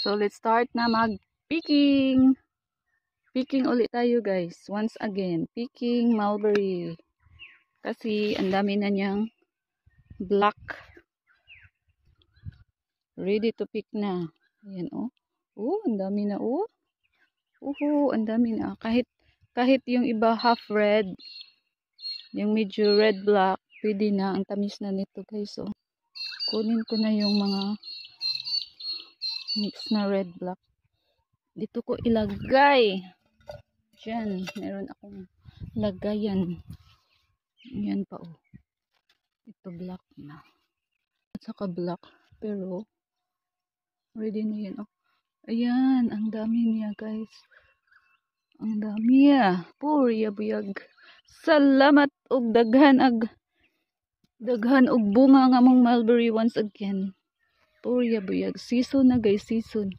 So, let's start na mag-picking. Picking ulit tayo guys. Once again, picking mulberry. Kasi, ang dami na niyang black. Ready to pick na. Ayan, oh. Oh, ang dami na, oh. Ang dami na. Kahit yung iba half red, yung medyo red-black, pwede na. Ang tamis na nito guys, oh. Kunin ko na yung mga mix na red-black. Dito ko ilagay. Diyan, meron akong lagayan. Yan pa, oh. Ito black na. At saka black. Pero, ready na yan, oh. Ayan, ang dami niya, guys. Ang dami niya. Puri buyag. Salamat og daghan og bunga nga mong mulberry once again. Puri buyag. Season na, guys, season.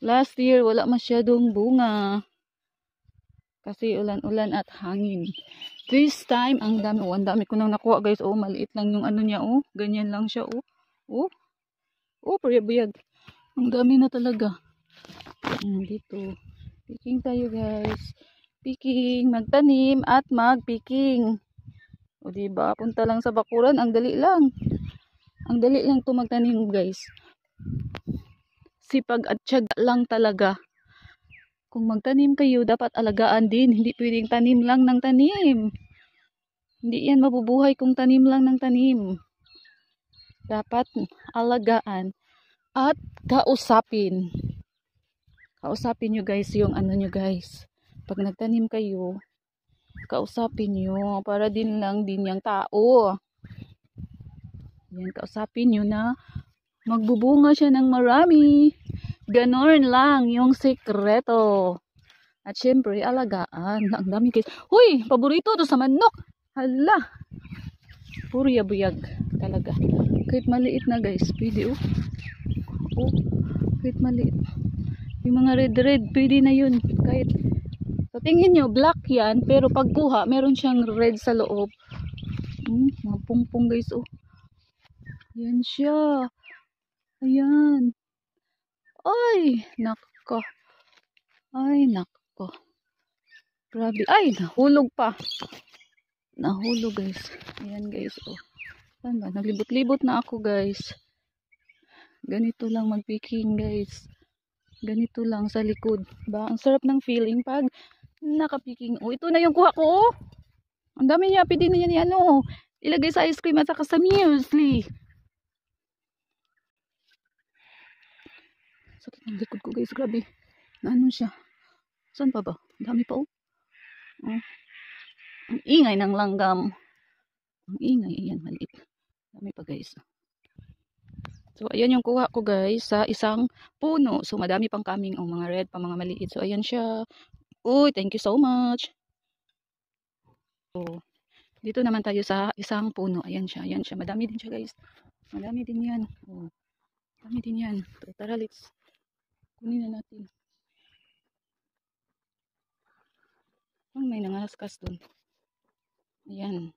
Last year, wala masyadong bunga. Kasi ulan-ulan at hangin. This time, ang dami. Oh, ang dami ko nang nakuha, guys. Oh, maliit lang yung ano niya, oh. Ganyan lang siya, oh. Oh, puyag. Ang dami na talaga. Dito. Picking tayo, guys. Picking. Magtanim at magpicking. O, diba? Punta lang sa bakuran. Ang dali lang. Ang dali lang ito magtanim, guys. Sipag at tiyaga lang talaga. Kung magtanim kayo, dapat alagaan din. Hindi pwedeng tanim lang ng tanim. Hindi yan mabubuhay kung tanim lang ng tanim. Dapat alagaan at kausapin. Kausapin nyo guys yung ano nyo guys. Pag nagtanim kayo, kausapin nyo para din lang din yung tao. Yan, kausapin nyo na magbubunga siya ng marami. Ganon lang yung sekreto. At syempre, alagaan. Ang dami guys. Huy! Paborito to sa manok. Hala! Puro yabuyag talaga. Kahit maliit na guys. Pwede oh. Oh, kahit maliit. Yung mga red-red, pwede na yun. Kahit, so tingin nyo, black yan. Pero pagkuha, meron siyang red sa loob. Mga pungpong guys oh. Yan siya. Ayan. Ay, nako. Ay, nako. Grabe. Ay, nahulog pa. Nahulog guys. Ayan guys oh. Saan ba? Naglibot-libot na ako guys. Ganito lang mag-picking guys. Ganito lang sa likod. Ba? Ang sarap ng feeling pag naka-picking. Oh, ito na yung kuha ko oh. Ang dami niya. Pwede na yan ano. Ilagay sa ice cream at saka sa muesli. Sakit ng likod ko guys. Grabe. Na ano siya. Saan pa ba? Ang dami pa oh. Oh. Ang ingay ng langgam. Ang ingay. Ayan, maliit. Dami pa guys. So, ayan yung kuha ko guys sa isang puno. So, madami pang kaming mga red pa mga maliit. So, ayan siya. Uy, thank you so much. So, dito naman tayo sa isang puno. Ayan siya. Ayan siya. Madami din siya guys. Madami din yan. Oh, madami din yan. So, tara, let's kunin na natin. May nangaskas dun. Ayan.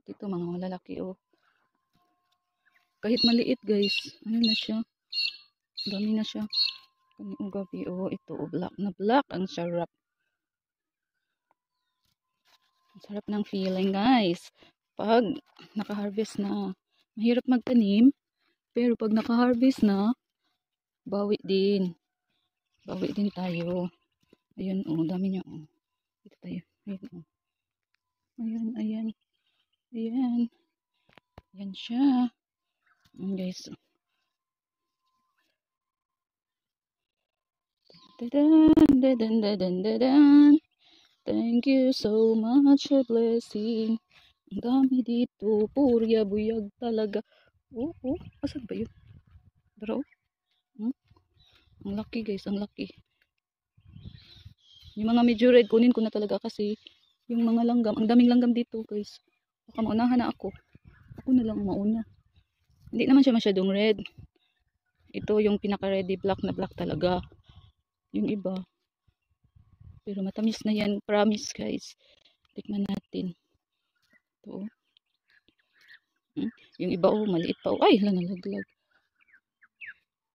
Dito mga malalaki oh. Kahit maliit guys. Ano na siya? Dami na siya. Kanina gabi oh. Ito oh. Black na black. Ang sarap. Ang sarap ng feeling guys. Pag naka-harvest na. Mahirap magtanim. Pero pag naka-harvest na, bawi din. Bawi din tayo. Ayan oh. Dami niya oh. Dito tayo. Ayan oh. Ayan, ayan. Ayan. Ayan siya. Ayan guys. Thank you so much for blessing. Ang dami dito. Purya buyag talaga. Oh. Asan ba yun? Daro. Ang laki guys. Ang laki. Yung mga medyo red kunin ko na talaga kasi yung mga langgam. Ang daming langgam dito guys. Baka maunahan na ako. Ako na lang mauna. Hindi naman siya masyadong red. Ito yung pinaka-ready black na black talaga. Yung iba. Pero matamis na yan. Promise guys. Tikman natin. Ito. Yung iba oh. Maliit pa oh. Ay, nalaglag.